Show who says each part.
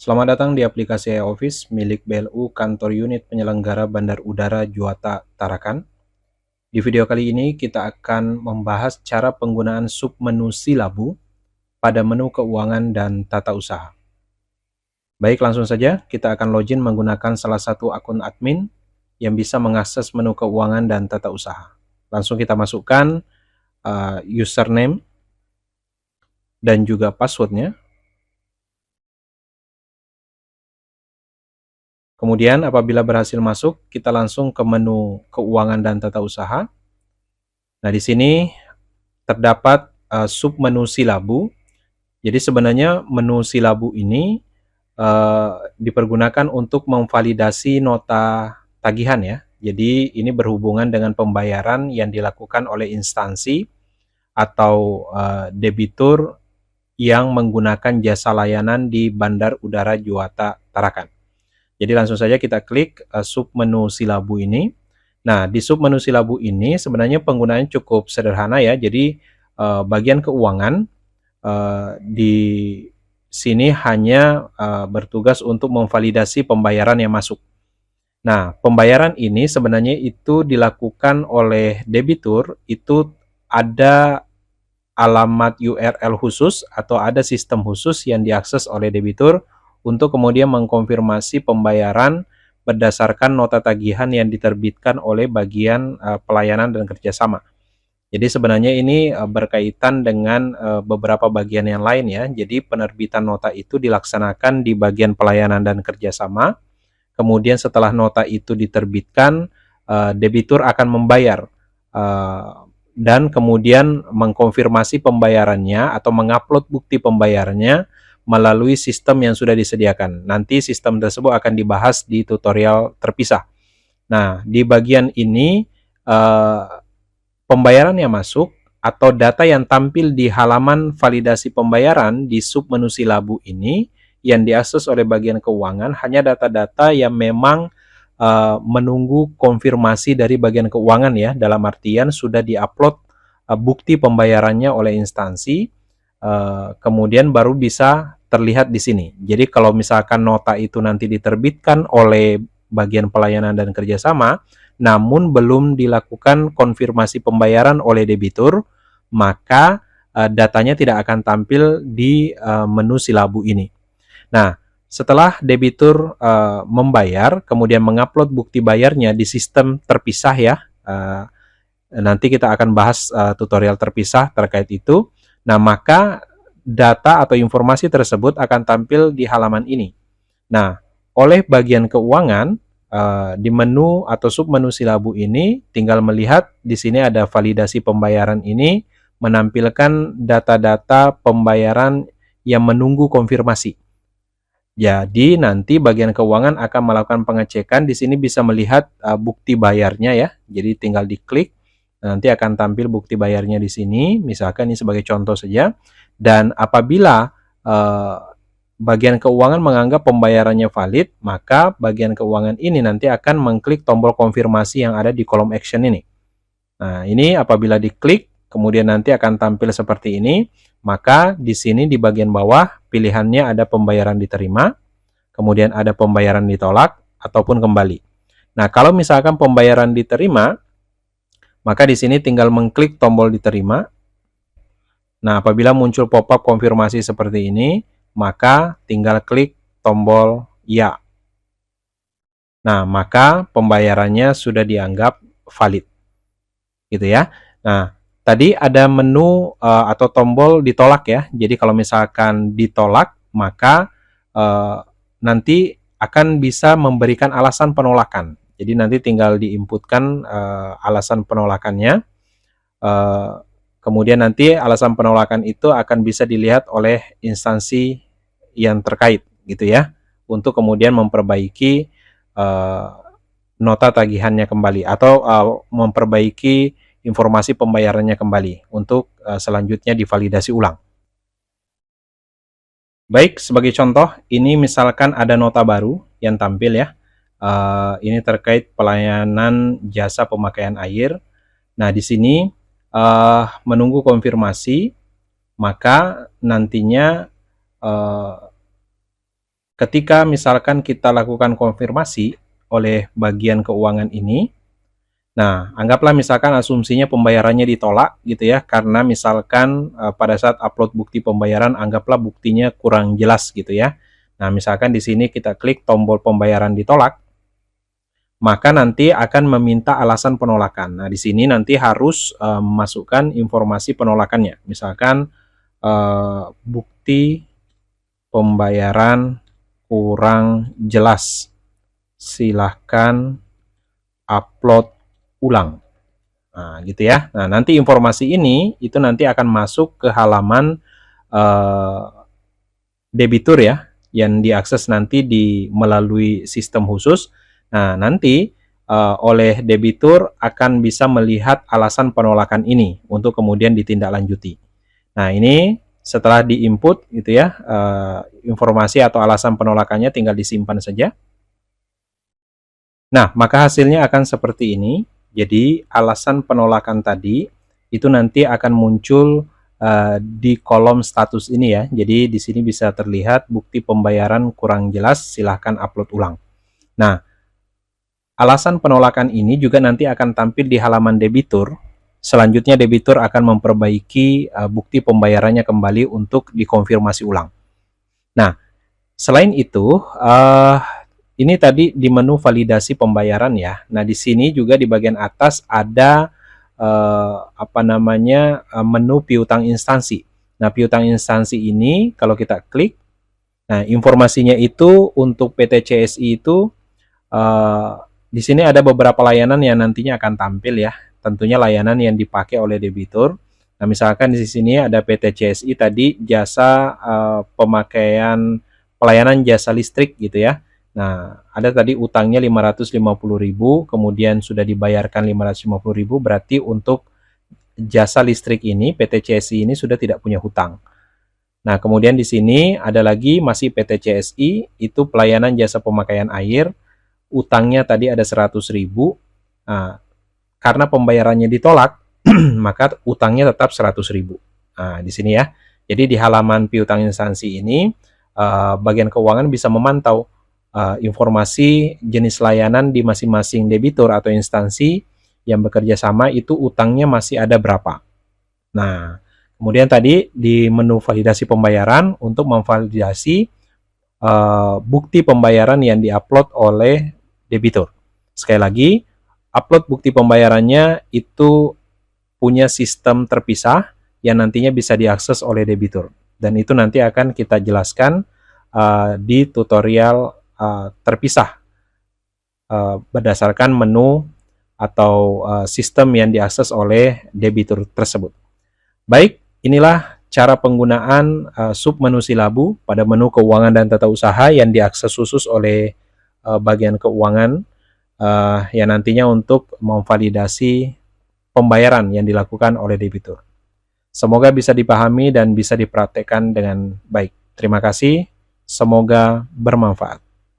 Speaker 1: Selamat datang di aplikasi iOffice milik BLU Kantor Unit Penyelenggara Bandar Udara Juwata Tarakan. Di video kali ini kita akan membahas cara penggunaan submenu Silabu pada menu keuangan dan tata usaha. Baik, langsung saja kita akan login menggunakan salah satu akun admin yang bisa mengakses menu keuangan dan tata usaha. Langsung kita masukkan username dan juga passwordnya. Kemudian apabila berhasil masuk, kita langsung ke menu keuangan dan tata usaha. Nah, di sini terdapat submenu Silabu. Jadi sebenarnya menu Silabu ini dipergunakan untuk memvalidasi nota tagihan ya. Jadi ini berhubungan dengan pembayaran yang dilakukan oleh instansi atau debitur yang menggunakan jasa layanan di Bandar Udara Juwata Tarakan. Jadi langsung saja kita klik submenu Silabu ini. Nah, di submenu Silabu ini sebenarnya penggunaannya cukup sederhana ya. Jadi bagian keuangan di sini hanya bertugas untuk memvalidasi pembayaran yang masuk. Nah, pembayaran ini sebenarnya itu dilakukan oleh debitur, itu ada alamat URL khusus atau ada sistem khusus yang diakses oleh debitur untuk kemudian mengkonfirmasi pembayaran berdasarkan nota tagihan yang diterbitkan oleh bagian pelayanan dan kerjasama. Jadi sebenarnya ini berkaitan dengan beberapa bagian yang lain ya. Jadi penerbitan nota itu dilaksanakan di bagian pelayanan dan kerjasama. Kemudian setelah nota itu diterbitkan, debitur akan membayar dan kemudian mengkonfirmasi pembayarannya atau mengupload bukti pembayarannya melalui sistem yang sudah disediakan. Nanti sistem tersebut akan dibahas di tutorial terpisah. Nah, di bagian ini pembayaran yang masuk atau data yang tampil di halaman validasi pembayaran di submenu Silabu ini yang diakses oleh bagian keuangan hanya data-data yang memang menunggu konfirmasi dari bagian keuangan ya, dalam artian sudah diupload bukti pembayarannya oleh instansi, kemudian baru bisa terlihat di sini. Jadi kalau misalkan nota itu nanti diterbitkan oleh bagian pelayanan dan kerjasama, namun belum dilakukan konfirmasi pembayaran oleh debitur, maka datanya tidak akan tampil di menu Silabu ini. Nah, setelah debitur membayar, kemudian mengupload bukti bayarnya di sistem terpisah ya, nanti kita akan bahas tutorial terpisah terkait itu. Nah, maka data atau informasi tersebut akan tampil di halaman ini. Nah, oleh bagian keuangan, di menu atau submenu Silabu ini tinggal melihat di sini ada validasi pembayaran ini menampilkan data-data pembayaran yang menunggu konfirmasi. Jadi nanti bagian keuangan akan melakukan pengecekan. Di sini bisa melihat bukti bayarnya ya. Jadi tinggal diklik, nanti akan tampil bukti bayarnya di sini. Misalkan ini sebagai contoh saja. Dan apabila bagian keuangan menganggap pembayarannya valid, maka bagian keuangan ini nanti akan mengklik tombol konfirmasi yang ada di kolom action ini. Nah, ini apabila diklik, kemudian nanti akan tampil seperti ini. Maka di sini di bagian bawah pilihannya ada pembayaran diterima, kemudian ada pembayaran ditolak, ataupun kembali. Nah, kalau misalkan pembayaran diterima, maka di sini tinggal mengklik tombol diterima. Nah, apabila muncul pop-up konfirmasi seperti ini, maka tinggal klik tombol ya. Nah, maka pembayarannya sudah dianggap valid. Gitu ya. Nah, tadi ada menu atau tombol ditolak ya. Jadi kalau misalkan ditolak, maka nanti akan bisa memberikan alasan penolakan. Jadi nanti tinggal diinputkan alasan penolakannya. Kemudian nanti alasan penolakan itu akan bisa dilihat oleh instansi yang terkait gitu ya, untuk kemudian memperbaiki nota tagihannya kembali atau memperbaiki informasi pembayarannya kembali untuk selanjutnya divalidasi ulang. Baik, sebagai contoh, ini misalkan ada nota baru yang tampil ya. Ini terkait pelayanan jasa pemakaian air. Nah, di sini menunggu konfirmasi, maka nantinya ketika misalkan kita lakukan konfirmasi oleh bagian keuangan ini, nah anggaplah misalkan asumsinya pembayarannya ditolak gitu ya, karena misalkan pada saat upload bukti pembayaran anggaplah buktinya kurang jelas gitu ya. Nah misalkan di sini kita klik tombol pembayaran ditolak, maka nanti akan meminta alasan penolakan. Nah, di sini nanti harus memasukkan informasi penolakannya. Misalkan bukti pembayaran kurang jelas. Silahkan upload ulang. Nah, gitu ya. Nah, nanti informasi ini itu nanti akan masuk ke halaman debitur ya, yang diakses nanti melalui sistem khusus. Nah, nanti oleh debitur akan bisa melihat alasan penolakan ini untuk kemudian ditindaklanjuti. Nah, ini setelah diinput gitu ya, informasi atau alasan penolakannya tinggal disimpan saja. Nah, maka hasilnya akan seperti ini. Jadi, alasan penolakan tadi itu nanti akan muncul di kolom status ini ya. Jadi, di sini bisa terlihat bukti pembayaran kurang jelas, silahkan upload ulang. Nah, alasan penolakan ini juga nanti akan tampil di halaman debitur. Selanjutnya debitur akan memperbaiki bukti pembayarannya kembali untuk dikonfirmasi ulang. Nah, selain itu, ini tadi di menu validasi pembayaran ya. Nah, di sini juga di bagian atas ada menu piutang instansi. Nah, piutang instansi ini kalau kita klik, nah informasinya itu untuk PT CSI itu di sini ada beberapa layanan yang nantinya akan tampil ya. Tentunya layanan yang dipakai oleh debitur. Nah, misalkan di sini ada PT CSI tadi jasa pemakaian pelayanan jasa listrik gitu ya. Nah, ada tadi utangnya 550.000, kemudian sudah dibayarkan 550.000, berarti untuk jasa listrik ini PT CSI ini sudah tidak punya hutang. Nah, kemudian di sini ada lagi masih PT CSI, itu pelayanan jasa pemakaian air, utangnya tadi ada 100.000. Nah, karena pembayarannya ditolak, maka utangnya tetap 100.000. Nah, di sini ya. Jadi di halaman piutang instansi ini, bagian keuangan bisa memantau informasi jenis layanan di masing-masing debitur atau instansi yang bekerja sama itu utangnya masih ada berapa. Nah, kemudian tadi di menu validasi pembayaran untuk memvalidasi bukti pembayaran yang diupload oleh debitur. Sekali lagi, upload bukti pembayarannya itu punya sistem terpisah yang nantinya bisa diakses oleh debitur. Dan itu nanti akan kita jelaskan di tutorial terpisah berdasarkan menu atau sistem yang diakses oleh debitur tersebut. Baik, inilah cara penggunaan submenu Silabu pada menu keuangan dan tata usaha yang diakses khusus oleh bagian keuangan yang nantinya untuk memvalidasi pembayaran yang dilakukan oleh debitur. Semoga bisa dipahami dan bisa dipraktekkan dengan baik. Terima kasih, semoga bermanfaat.